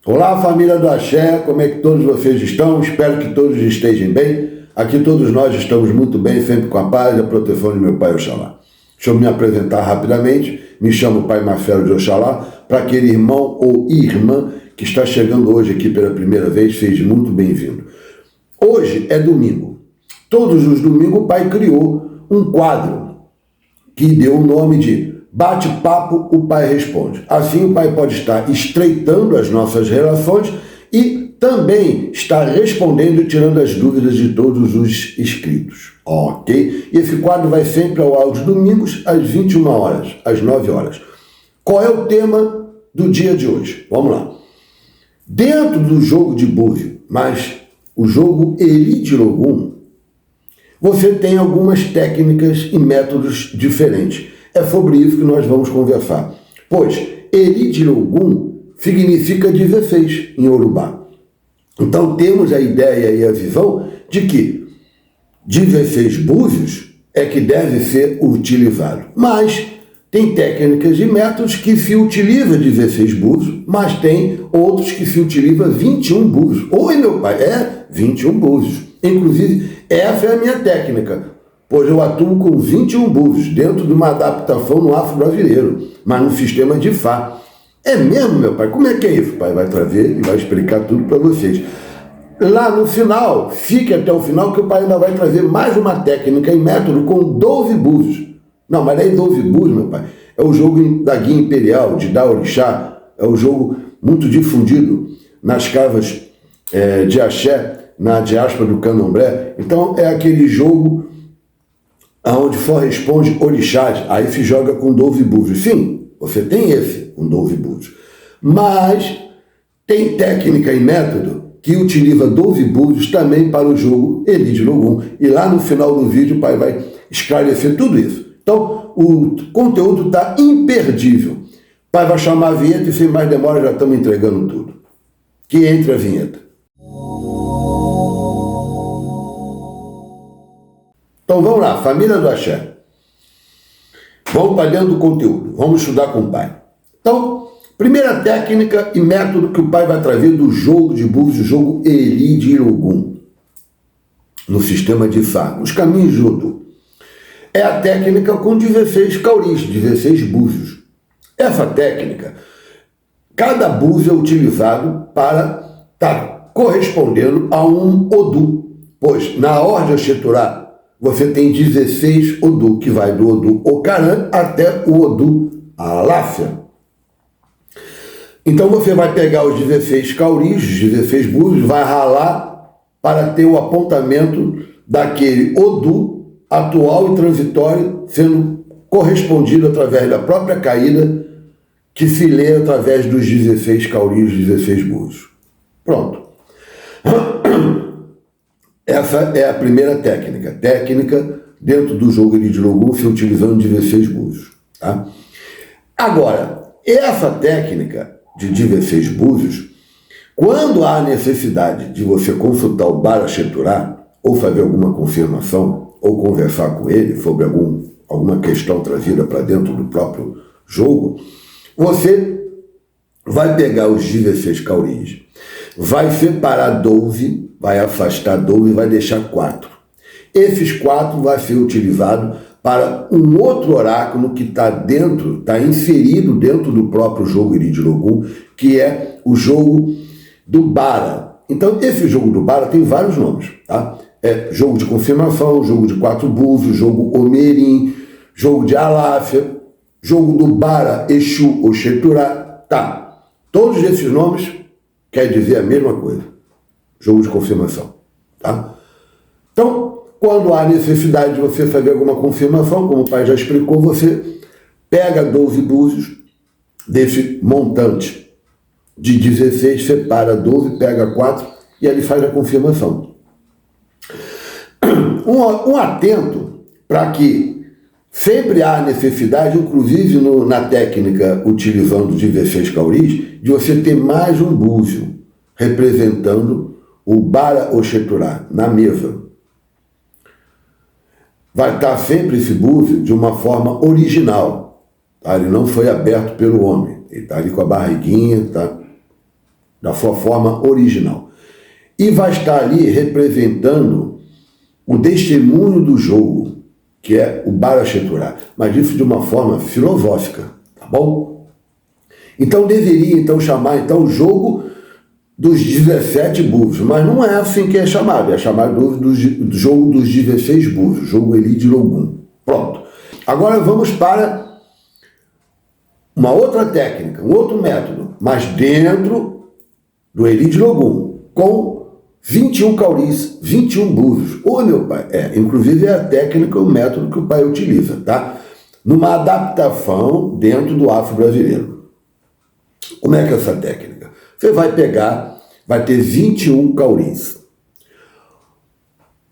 Olá, família do Axé, como é que todos vocês estão? Espero que todos estejam bem. Aqui todos nós estamos muito bem, sempre com a paz e a proteção de meu Pai Oxalá. Deixa eu me apresentar rapidamente. Me chamo Pai Marcelo de Oxalá. Para aquele irmão ou irmã que está chegando hoje aqui pela primeira vez, seja muito bem-vindo. Hoje é domingo. Todos os domingos o Pai criou um quadro que deu o nome de Bate-Papo, o Pai Responde. Assim o Pai pode estar estreitando as nossas relações e também estar respondendo e tirando as dúvidas de todos os inscritos. Ok? E esse quadro vai sempre ao ar aos domingos, às 21 horas, às 9 horas. Qual é o tema do dia de hoje? Vamos lá. Dentro do jogo de búzio, mas o jogo Elite Logum, você tem algumas técnicas e métodos diferentes. É sobre isso que nós vamos conversar. Pois Elite Logum significa 16 em Yorubá. Então temos a ideia e a visão de que 16 búzios é que deve ser utilizado. Mas tem técnicas e métodos que se utiliza 16 búzios, mas tem outros que se utiliza 21 búzios. Oi, meu pai, 21 búzios. Inclusive, essa é a minha técnica, pois eu atuo com 21 búzios dentro de uma adaptação no afro-brasileiro, mas no sistema de Fá. É mesmo, meu pai? Como é que é isso? O pai vai trazer e vai explicar tudo para vocês. Lá no final, fique até o final que o pai ainda vai trazer mais uma técnica e método com 12 búzios. Não, mas aí 12 búzios, meu pai, é o jogo da Guia Imperial, de Daorixá, é um jogo muito difundido nas casas de axé, na diáspora do candomblé. Então é aquele jogo onde só responde orixás, aí se joga com 12 búzios. Sim, você tem esse, com 12 búzios. Mas tem técnica e método que utiliza 12 búzios também para o jogo Elite Logum. E lá no final do vídeo o pai vai esclarecer tudo isso. Então, o conteúdo está imperdível. O pai vai chamar a vinheta e sem mais demora já estamos entregando tudo. Que entre a vinheta. Então vamos lá, família do Axé. Vamos para dentro do conteúdo. Vamos estudar com o pai. Então, primeira técnica e método que o pai vai trazer do jogo de búzios, o jogo Elite Logum, no sistema de Fá, os caminhos de Odu. É a técnica com 16 cauris, 16 búzios. Essa técnica, cada búzio é utilizado para estar correspondendo a um Odu, pois na ordem Oxeturá você tem 16 Odu, que vai do Odu Ocaran até o Odu Aláfia. Então você vai pegar os 16 cauris, os 16 búzios, vai ralar para ter o apontamento daquele Odu atual e transitório sendo correspondido através da própria caída que se lê através dos 16 cauris, 16 búzios. Pronto. Essa é a primeira técnica. Técnica dentro do jogo Elite Logum se utilizando 16 búzios. Tá? Agora, essa técnica de 16 búzios, quando há necessidade de você consultar o Bara Xeturá ou fazer alguma confirmação, ou conversar com ele sobre alguma questão trazida para dentro do próprio jogo, você vai pegar os 16 cauris, vai separar 12, vai afastar 12 e vai deixar 4. Esses 4 vai ser utilizado para um outro oráculo que está inserido dentro do próprio jogo Elite Logum, que é o jogo do Bara. Então, esse jogo do Bara tem vários nomes, tá? É jogo de confirmação, jogo de 4 búzios, jogo Omerim, jogo de Aláfia, jogo do Bara, Exu, Oxeturá. Tá. Todos esses nomes quer dizer a mesma coisa. Jogo de confirmação. Tá? Então, quando há necessidade de você fazer alguma confirmação, como o pai já explicou, você pega 12 búzios desse montante de 16, separa 12, pega 4 e ali faz a confirmação. Um atento para que sempre há necessidade, inclusive na técnica utilizando 16 cauris, de você ter mais um búzio representando o Bara Oxeturá na mesa. Vai estar sempre esse búzio de uma forma original. Tá? Ele não foi aberto pelo homem. Ele está ali com a barriguinha, tá? da sua forma original. E vai estar ali representando o testemunho do jogo, que é o Baracheturá, mas isso de uma forma filosófica, tá bom? Então deveria chamar o jogo dos 17 búzios, mas não é assim que é chamado do jogo dos 16 búzios, jogo Elide Logum. Pronto. Agora vamos para uma outra técnica, um outro método, mas dentro do Elide Logum, com 21 cauris, 21 búzios. Ô, meu pai, inclusive é a técnica, o método que o pai utiliza, tá? Numa adaptação dentro do afro-brasileiro. Como é que é essa técnica? Você vai ter 21 cauris.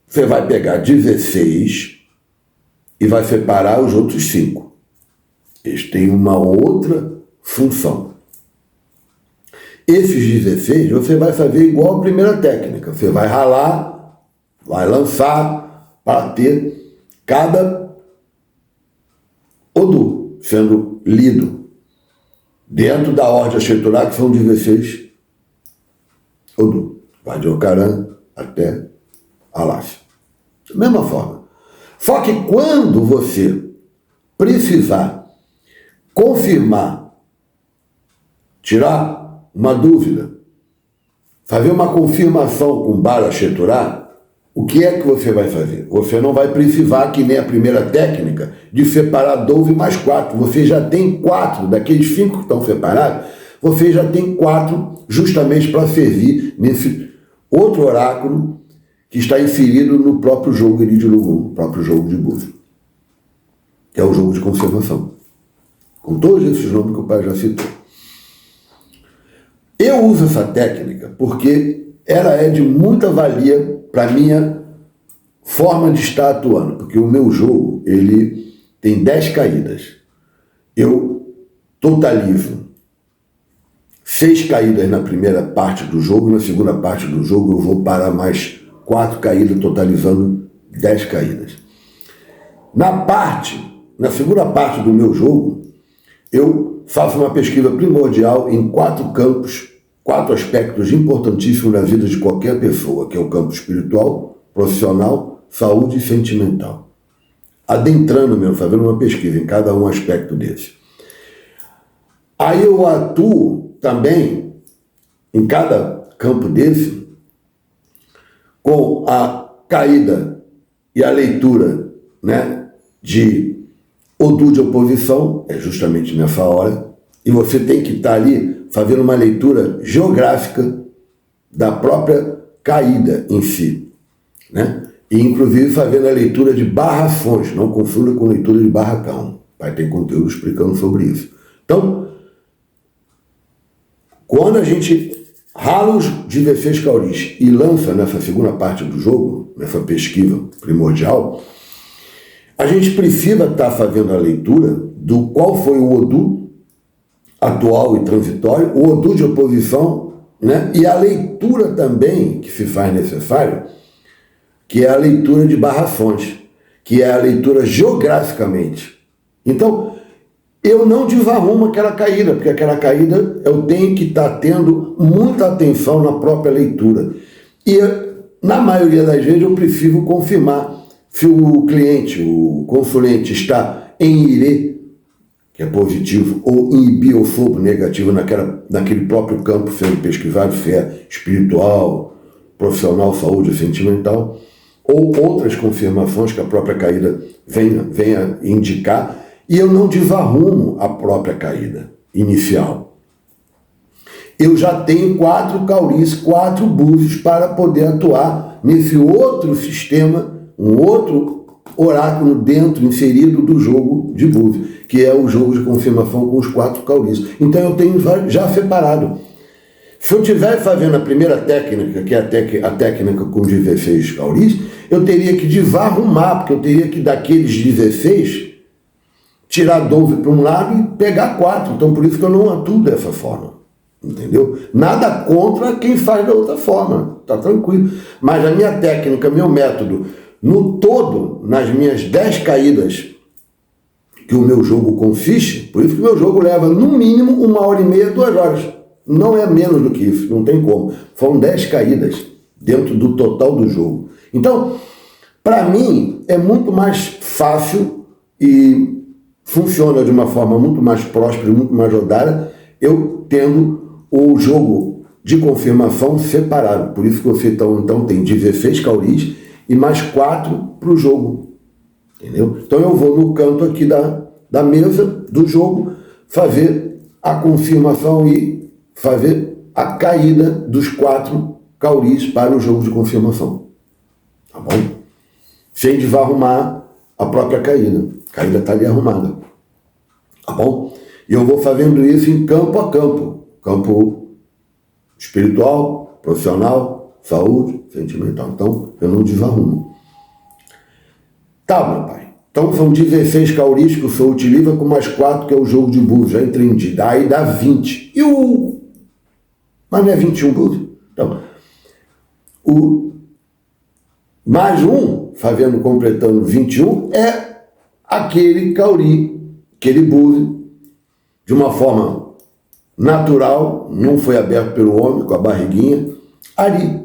Você vai pegar 16 e vai separar os outros 5. Eles têm uma outra função. Esses 16 você vai fazer igual a primeira técnica. Você vai ralar, vai lançar para ter cada Odu sendo lido dentro da ordem Acheturá, que são 16 Odu. Vai de Ocarã até Aláfia. Da mesma forma. Só que quando você precisar confirmar, tirar uma dúvida, fazer uma confirmação com Baracheturá, o que é que você vai fazer? Você não vai precisar, que nem a primeira técnica, de separar 12 mais 4. Você já tem 4, daqueles 5 que estão separados, você já tem 4 justamente para servir nesse outro oráculo que está inserido no próprio jogo Elide Logum, no próprio jogo de búzio, que é o jogo de conservação. Com todos esses nomes que o pai já citou. Eu uso essa técnica porque ela é de muita valia para a minha forma de estar atuando, porque o meu jogo ele tem 10 caídas. Eu totalizo 6 caídas na primeira parte do jogo, na segunda parte do jogo eu vou para mais 4 caídas, totalizando 10 caídas. Na segunda parte do meu jogo, eu faço uma pesquisa primordial em 4 campos, 4 aspectos importantíssimos na vida de qualquer pessoa, que é o campo espiritual, profissional, saúde e sentimental. Adentrando mesmo, fazendo uma pesquisa em cada um aspecto desse. Aí eu atuo também em cada campo desse com a caída e a leitura, de Odu de oposição, é justamente nessa hora, e você tem que estar ali fazendo uma leitura geográfica da própria caída em si, E inclusive fazendo a leitura de barrações, não confunda com leitura de barracão, vai ter conteúdo explicando sobre isso. Então, quando a gente rala os 16 cauris e lança nessa segunda parte do jogo, nessa pesquisa primordial, a gente precisa estar fazendo a leitura do qual foi o Odu atual e transitório, o Odu de oposição, e a leitura também que se faz necessário, que é a leitura de barrações, que é a leitura geograficamente. Então, eu não desarrumo aquela caída, porque aquela caída eu tenho que estar tendo muita atenção na própria leitura. E, na maioria das vezes, eu preciso confirmar se o cliente, o consulente, está em Irê, que é positivo, ou em biofobo, negativo, naquele próprio campo sendo pesquisado, se é espiritual, profissional, saúde, sentimental, ou outras confirmações que a própria caída venha indicar, e eu não desarrumo a própria caída inicial. Eu já tenho 4 cauris, 4 búzios para poder atuar nesse outro sistema, um outro oráculo inserido do jogo de búzio, que é o jogo de confirmação com os 4 cauris. Então eu tenho já separado. Se eu estiver fazendo a primeira técnica, que é a técnica com 16 cauris, eu teria que desarrumar, porque eu teria que daqueles 16 tirar 12 para um lado e pegar 4. Então por isso que eu não atuo dessa forma. Entendeu? Nada contra quem faz da outra forma. Tá tranquilo. Mas a minha técnica, meu método, no todo, nas minhas 10 caídas que o meu jogo consiste, por isso que o meu jogo leva no mínimo 1h30, 2 horas. Não é menos do que isso, não tem como. Foram 10 caídas dentro do total do jogo. Então, para mim, é muito mais fácil e funciona de uma forma muito mais próspera e muito mais rodada, eu tendo o jogo de confirmação separado. Por isso que você então tem 16 cauris e mais 4 para o jogo. Entendeu? Então eu vou no canto aqui da mesa do jogo fazer a confirmação e fazer a caída dos 4 cauris para o jogo de confirmação. Tá bom? Sem desarrumar a própria caída. A caída está ali arrumada. Tá bom? E eu vou fazendo isso em campo a campo. Campo espiritual, profissional, saúde, sentimental. Então, eu não desarrumo. Tá, meu pai. Então, são 16 cauris que o senhor utiliza com mais 4, que é o jogo de búzios. Já entendi. Daí dá 20. Mas não é 21 búzios? Então, o mais um, completando 21, é aquele cauri, aquele búzio, de uma forma natural, não foi aberto pelo homem, com a barriguinha, ali,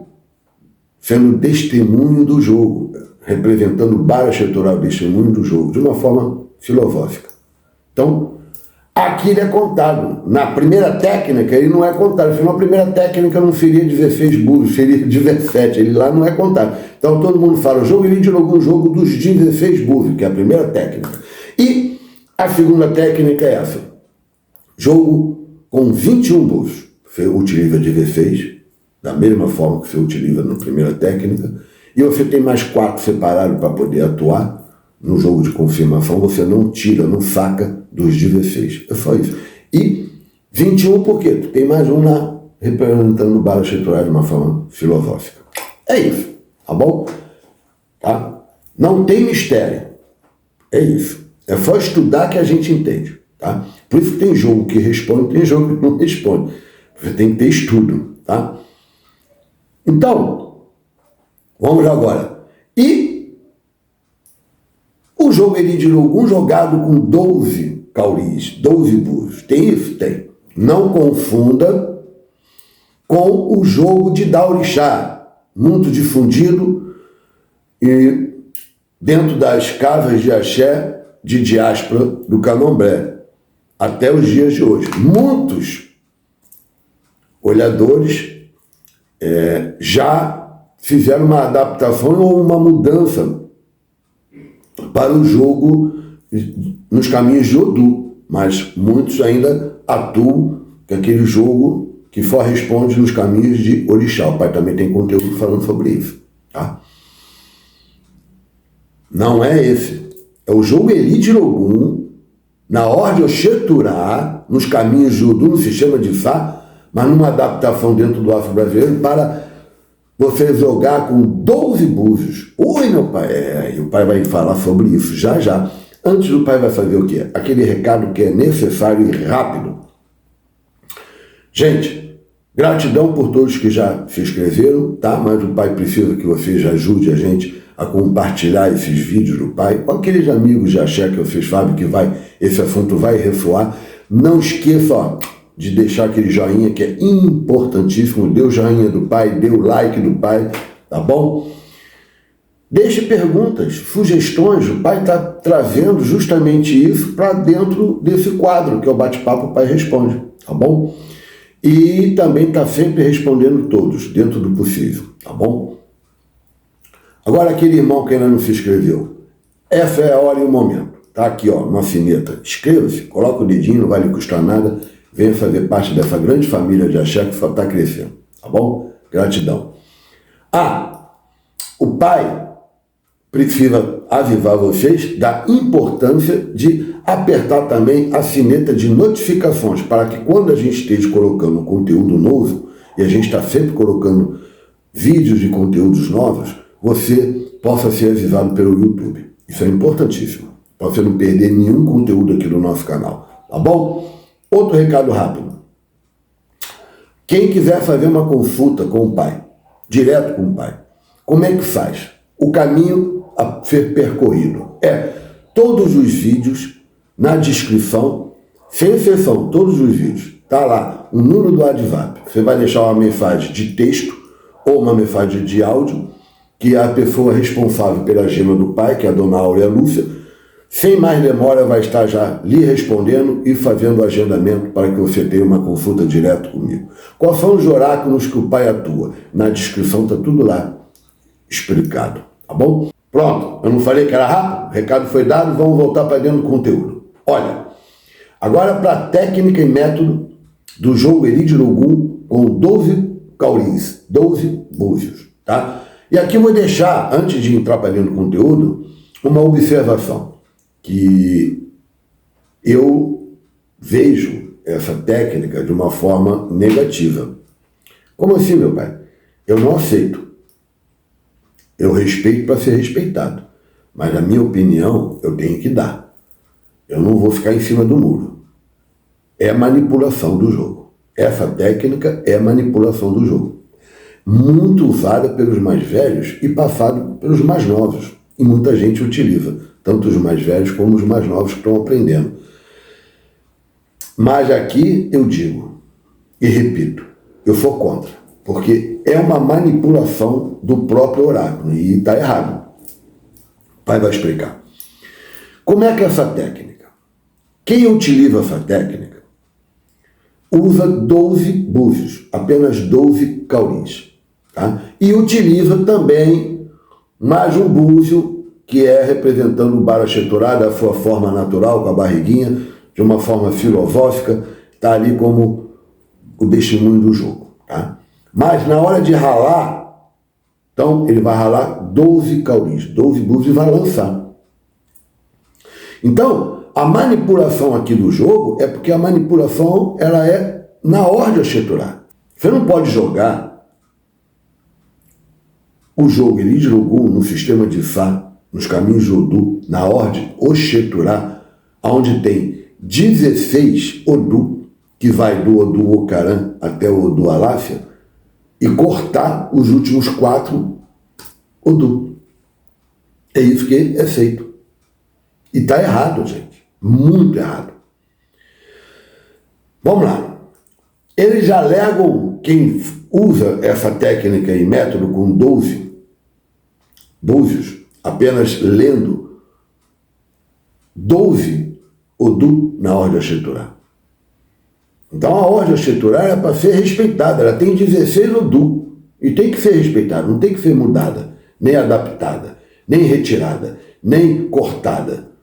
sendo testemunho do jogo, representando o Bala Shetorah, testemunho do jogo, de uma forma filosófica. Então, aqui ele é contado. Na primeira técnica, ele não é contado. Se na primeira técnica não seria 16 búzios, seria 17. Ele lá não é contado. Então, todo mundo fala, o jogo ele de um jogo dos 16 búzios, que é a primeira técnica. E a segunda técnica é essa. Jogo com 21 búzios. Você utiliza 16, da mesma forma que você utiliza na primeira técnica, e você tem mais 4 separados para poder atuar no jogo de confirmação. Você não tira, não saca dos 16. É só isso. E 21 por quê? Tu tem mais um lá representando o Bala Shetorah de uma forma filosófica. É isso, tá bom? Tá? Não tem mistério. É isso. É só estudar que a gente entende. Tá? Por isso que tem jogo que responde, tem jogo que não responde. Você tem que ter estudo. Tá? Então, vamos agora. E o jogo ele de algum jogado com 12 cauris, 12 búzios. Tem isso? Tem. Não confunda com o jogo de Daorixá, muito difundido e dentro das casas de axé de diáspora do Candomblé, até os dias de hoje. Muitos olhadores já fizeram uma adaptação ou uma mudança para o jogo nos caminhos de Odu, mas muitos ainda atuam com aquele jogo que só responde nos caminhos de Orixá. O pai também tem conteúdo falando sobre isso. Tá? Não é esse. É o jogo Eli de Logum, na ordem Oxeturá, nos caminhos de Odu, no sistema de Fá, mas numa adaptação dentro do afro-brasileiro para você jogar com 12 búzios. Oi, meu pai. E o pai vai falar sobre isso já já. Antes do pai vai fazer o quê? Aquele recado que é necessário e rápido. Gente, gratidão por todos que já se inscreveram, tá? Mas o pai precisa que você já ajude a gente a compartilhar esses vídeos do pai com aqueles amigos de axé que vocês sabem que esse assunto vai ressoar. Não esqueça, ó, de deixar aquele joinha que é importantíssimo. Dê o joinha do pai, dê o like do pai, tá bom? Deixe perguntas, sugestões. O pai está trazendo justamente isso para dentro desse quadro, que é o bate-papo, o pai responde, tá bom? E também está sempre respondendo todos, dentro do possível, tá bom? Agora, aquele irmão que ainda não se inscreveu, essa é a hora e o momento. Tá aqui, ó, uma sineta. Inscreva-se, coloca o dedinho, não vai lhe custar nada. Venha fazer parte dessa grande família de axé que só está crescendo, tá bom? Gratidão. O pai precisa avisar vocês da importância de apertar também a sineta de notificações, para que quando a gente esteja colocando um conteúdo novo, e a gente está sempre colocando vídeos e conteúdos novos, você possa ser avisado pelo YouTube. Isso é importantíssimo, para você não perder nenhum conteúdo aqui do nosso canal, tá bom? Outro recado rápido. Quem quiser fazer uma consulta com o pai, direto com o pai, como é que faz? O caminho a ser percorrido é todos os vídeos na descrição, sem exceção, todos os vídeos. Tá lá um número do WhatsApp. Você vai deixar uma mensagem de texto ou uma mensagem de áudio, que a pessoa responsável pela gema do pai, que é a dona Áurea Lúcia, sem mais demora vai estar já lhe respondendo e fazendo o agendamento para que você tenha uma consulta direto comigo. Quais são os oráculos que o pai atua? Na descrição está tudo lá explicado, tá bom? Pronto, eu não falei que era rápido? O recado foi dado, vamos voltar para dentro do conteúdo. Olha, agora para a técnica e método do jogo Elide Logum com 12 cauris, 12 búzios, tá? E aqui eu vou deixar, antes de entrar para dentro do conteúdo, uma observação, que eu vejo essa técnica de uma forma negativa. Como assim, meu pai? Eu não aceito. Eu respeito para ser respeitado, mas a minha opinião eu tenho que dar. Eu não vou ficar em cima do muro. É manipulação do jogo. Essa técnica é manipulação do jogo. Muito usada pelos mais velhos e passada pelos mais novos. E muita gente utiliza, tanto os mais velhos como os mais novos que estão aprendendo. Mas aqui eu digo, e repito, eu sou contra, porque é uma manipulação do próprio oráculo, e está errado. O pai vai explicar. Como é que é essa técnica? Quem utiliza essa técnica usa 12 búzios, apenas 12 cauris. Tá? E utiliza também mais um búzio, que é representando o Baracheturá da sua forma natural, com a barriguinha, de uma forma filosófica, está ali como o testemunho do jogo. Tá? Mas na hora de ralar, então ele vai ralar 12 cauris, 12 búzios e vai lançar. Então, a manipulação aqui do jogo é porque a manipulação ela é na ordem Oxeturá. Você não pode jogar o jogo Elide Logum no sistema de Fá, nos caminhos de Odu, na ordem Oxeturá, onde tem 16 Odu, que vai do Odu Ocaran até o Odu Aláfia, e cortar os últimos 4 Odu. É isso que é feito. E está errado, gente. Muito errado. Vamos lá. Eles alegam, quem usa essa técnica e método com 12 búzios, apenas lendo 12 Odu na ordem Oxeturá. Então a ordem Oxeturá é para ser respeitada, ela tem 16 Odu e tem que ser respeitada, não tem que ser mudada, nem adaptada, nem retirada, nem cortada.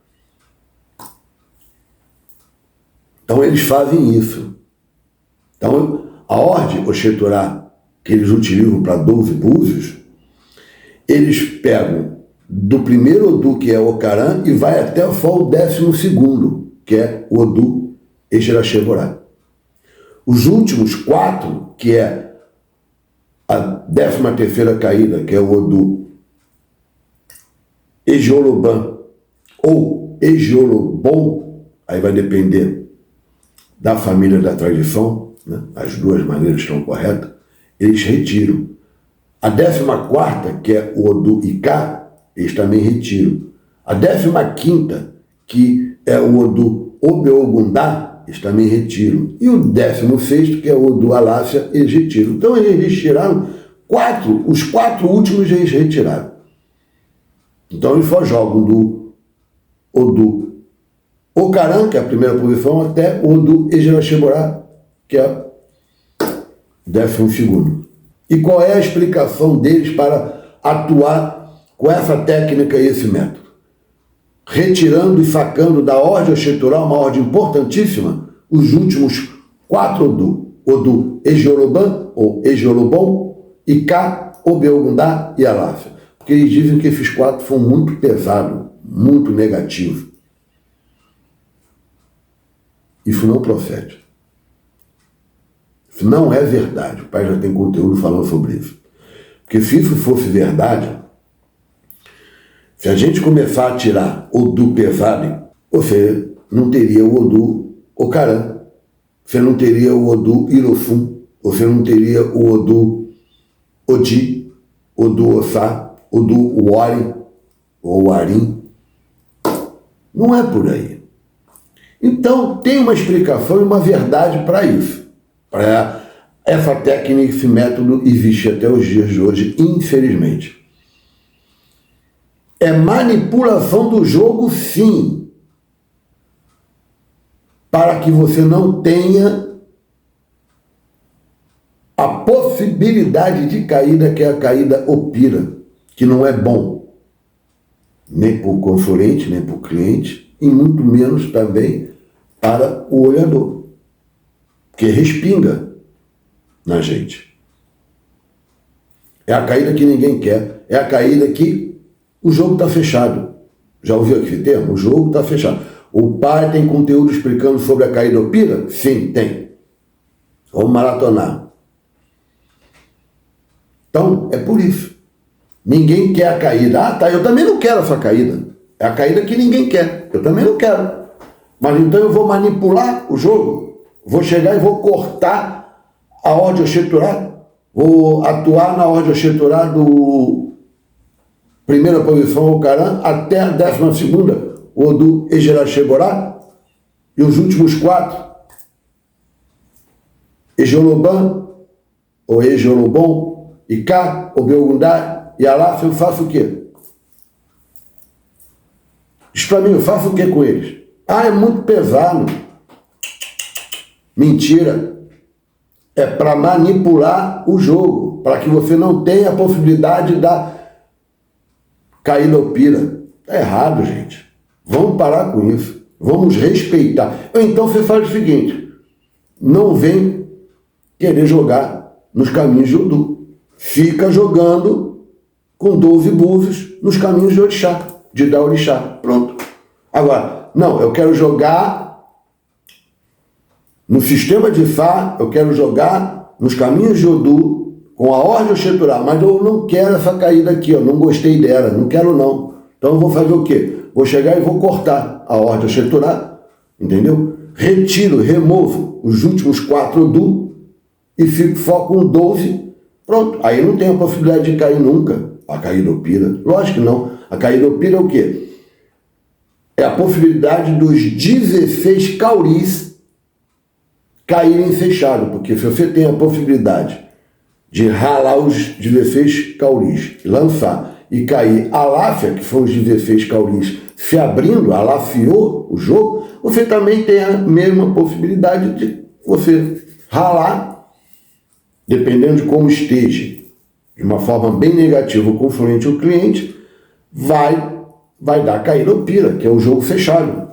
Então eles fazem isso. Então a ordem Oxeturá que eles utilizam para 12 búzios, eles pegam do primeiro Odu, que é o Ocaran, e vai até só o 12º, que é o Odu Exeraxeborá. Os últimos 4, que é a 13ª caída, que é o Odu Egioloban ou Egiolobon, aí vai depender da família da tradição, né? As duas maneiras estão corretas, eles retiram. A 14ª, que é o Odu Icá, eles também retiram. A 15ª, que é o Odu Obeogundá, eles também retiram. E o 16º, que é o Odu Aláfia, eles retiram. Então eles tiraram os 4 últimos eles retiraram. Então eles só jogam do Odu Ocaran, que é a primeira posição, até o Odu Exeraxeborá, que é o 12º. E qual é a explicação deles para atuar com essa técnica e esse método? Retirando e sacando da ordem Oxeturá, uma ordem importantíssima, os últimos 4 Odu. Odu Egioloban ou Egiolobon, Icá, Obeogundá e Aláfia. Porque eles dizem que esses 4 são muito pesados, muito negativos. Isso não procede. Isso não é verdade. O pai já tem conteúdo falando sobre isso. Porque se isso fosse verdade, se a gente começar a tirar Odu pesado, você não teria o Odu Ocaran, você não teria o Odu Irofum, você não teria o Odu Odi, Odu Ossá, Odu Uari, ou Uarim. Não é por aí. Então, tem uma explicação e uma verdade para isso. Essa técnica, esse método existe até os dias de hoje, infelizmente. É manipulação do jogo, sim, para que você não tenha a possibilidade de caída, que é a caída opira, que não é bom, nem para o consulente, nem para o cliente, e muito menos também para o olhador, que respinga na gente. É a caída que ninguém quer, é a caída que o jogo está fechado. Já ouviu esse termo? O jogo está fechado. O pai tem conteúdo explicando sobre a caída opira? Sim, tem. Vamos maratonar. Então, é por isso. Ninguém quer a caída. Ah, tá, eu também não quero essa caída. É a caída que ninguém quer. Eu também não quero. Mas então eu vou manipular o jogo. Vou chegar e vou cortar a ordem Oxenturá, vou atuar na ordem Oxenturá do primeira posição, o Caran, até a 12ª, o do Ejeraxeborá, e os últimos 4, Ejoloban, o Ejolobon, Icá, o Belgundá, e Alaf, eu faço o quê? Diz para mim, eu faço o quê com eles? Ah, é muito pesado. Mentira. É para manipular o jogo, para que você não tenha a possibilidade da caída opira. Está errado, gente. Vamos parar com isso. Vamos respeitar. Ou então você faz o seguinte, não vem querer jogar nos caminhos de Odu. Fica jogando com 12 búzios nos caminhos de Orixá, de dar Orixá. Pronto. Agora, não, eu quero jogar no sistema de Fá, eu quero jogar nos caminhos de Odu, com a ordem Oxenturá, mas eu não quero essa caída aqui, eu não gostei dela, não quero não. Então eu vou fazer o quê? Vou chegar e vou cortar a ordem Oxenturá, entendeu? Retiro, removo os últimos 4 Odu e fico só com 12, pronto. Aí não tem a possibilidade de cair nunca a caída opira. Lógico que não. A caída opira é o quê? É a possibilidade dos 16 cauris caírem fechado, porque se você tem a possibilidade de ralar os 16 cauris, lançar e cair a láfia, que são os 16 cauris, se abrindo, alafiou o jogo, você também tem a mesma possibilidade de você ralar, dependendo de como esteja, de uma forma bem negativa o consulente ou o cliente, vai dar caída ou pira, que é o jogo fechado.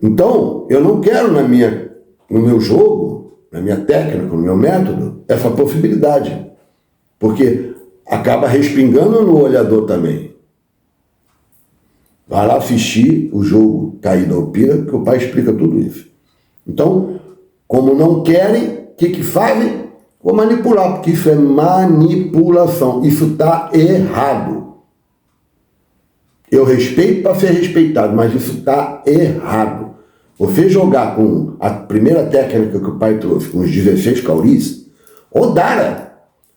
Então, eu não quero no meu jogo, na minha técnica, no meu método, essa possibilidade. Porque acaba respingando no olhador também. Vai lá assistir o jogo caída ou pira, que o pai explica tudo isso. Então, como não querem, o que fazem? Vou manipular, porque isso é manipulação. Isso está errado. Eu respeito para ser respeitado, mas isso está errado. Você jogar com a primeira técnica que o pai trouxe, com os 16 cauris, Odara.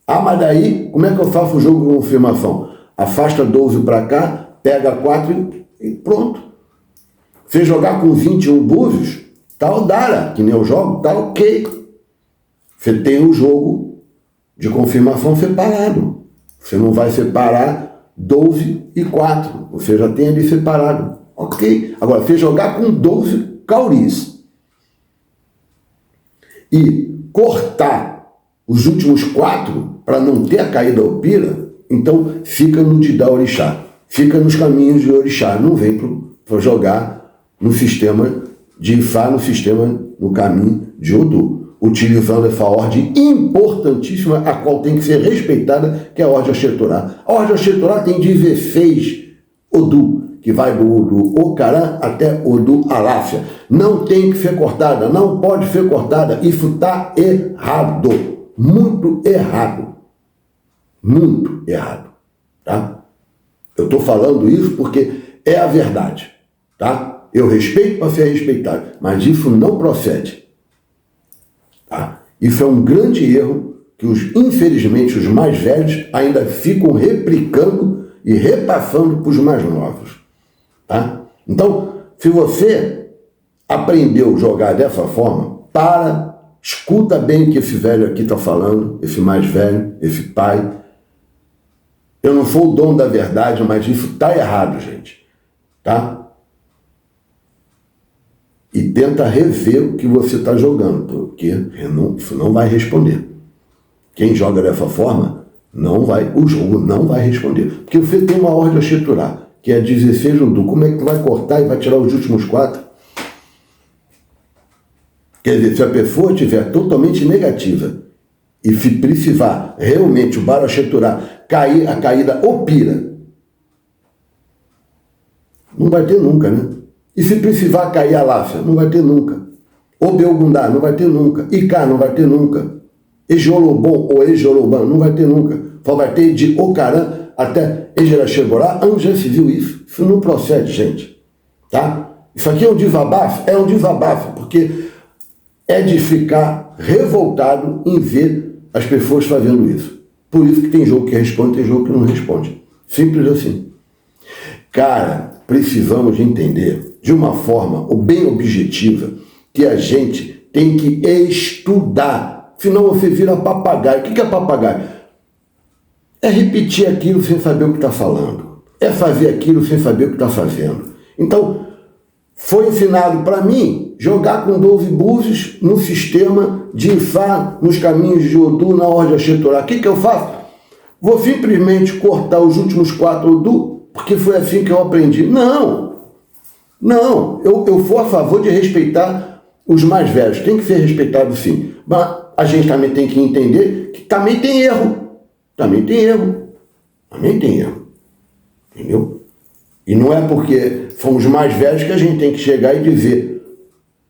Ah, mas daí, como é que eu faço o jogo de confirmação? Afasta 12 para cá, pega 4 e pronto. Você jogar com 21 búzios, tá Odara, que nem eu jogo, tá ok. Você tem o jogo de confirmação separado. Você não vai separar 12 e 4. Você já tem ali separado. Ok. Agora, você jogar com 12 cauris e cortar os últimos 4 para não ter a caída opira, então fica no Didá Orixá. Fica nos caminhos de Orixá. Não vem para jogar no sistema de Ifá, no caminho de Odu, utilizando essa ordem importantíssima, a qual tem que ser respeitada, que é a ordem Oxenturá. A ordem Oxenturá tem 16 Odu, que vai do Odu Ocarã até Odu Aláfia. Não tem que ser cortada, não pode ser cortada. Isso está errado. Muito errado. Muito errado. Tá? Eu estou falando isso porque é a verdade. Tá? Eu respeito para ser respeitado, mas isso não procede. Tá? Isso é um grande erro que, infelizmente, os mais velhos ainda ficam replicando e repassando para os mais novos. Tá? Então, se você aprendeu a jogar dessa forma, escuta bem o que esse velho aqui está falando, esse mais velho, esse pai. Eu não sou o dono da verdade, mas isso está errado, gente. Tá? E tenta rever o que você está jogando, porque isso não vai responder. Quem joga dessa forma, o jogo não vai responder. Porque você tem uma ordem a cheturar, que é 16 no Du. Como é que tu vai cortar e vai tirar os últimos 4? Quer dizer, se a pessoa estiver totalmente negativa e se precisar realmente o baralho a cheturar cair, a caída ou pira, não vai ter nunca, né? E se precisar cair a Láfia, não vai ter nunca. O Belgundá, não vai ter nunca. Icá, não vai ter nunca. Ejolobon ou Ejoloban, não vai ter nunca. Só vai ter de Ocaran até Ejeraxeborá. Onde já se viu isso? Isso não procede, gente. Tá? Isso aqui é um desabafo, porque é de ficar revoltado em ver as pessoas fazendo isso. Por isso que tem jogo que responde, tem jogo que não responde. Simples assim. Cara, precisamos entender de uma forma bem objetiva que a gente tem que estudar. Senão você vira papagaio. O que é papagaio? É repetir aquilo sem saber o que está falando. É fazer aquilo sem saber o que está fazendo. Então, foi ensinado para mim jogar com 12 búzios no sistema de Ifá, nos caminhos de Odu, na ordem a cheturar. O que eu faço? Vou simplesmente cortar os últimos 4 Odu, porque foi assim que eu aprendi. Não, eu sou a favor de respeitar os mais velhos. Tem que ser respeitado sim. Mas a gente também tem que entender que também tem erro. Também tem erro. Entendeu? E não é porque fomos mais velhos que a gente tem que chegar e dizer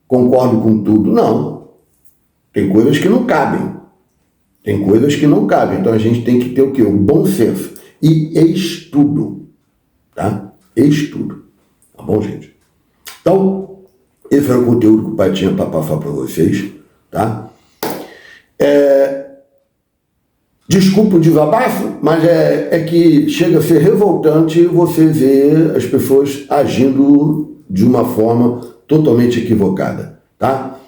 concordo com tudo. Não. Tem coisas que não cabem. Então a gente tem que ter o quê? O bom senso. E estudo. Tá? Estudo. Tá bom, gente? Então, esse era o conteúdo que o pai tinha para passar para vocês. Tá? Desculpa o desabafo, mas é que chega a ser revoltante você ver as pessoas agindo de uma forma totalmente equivocada, tá?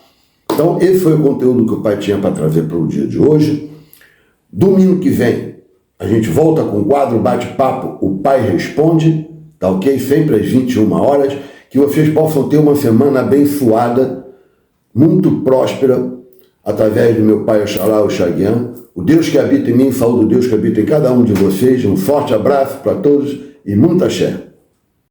Então, esse foi o conteúdo que o pai tinha para trazer para o dia de hoje. Domingo que vem, a gente volta com o quadro Bate-Papo, o Pai Responde, tá ok? Sempre às 21 horas, que vocês possam ter uma semana abençoada, muito próspera, através do meu pai Oxalá, Oxaguian, o Deus que habita em mim, falo do Deus que habita em cada um de vocês. Um forte abraço para todos e muita axé.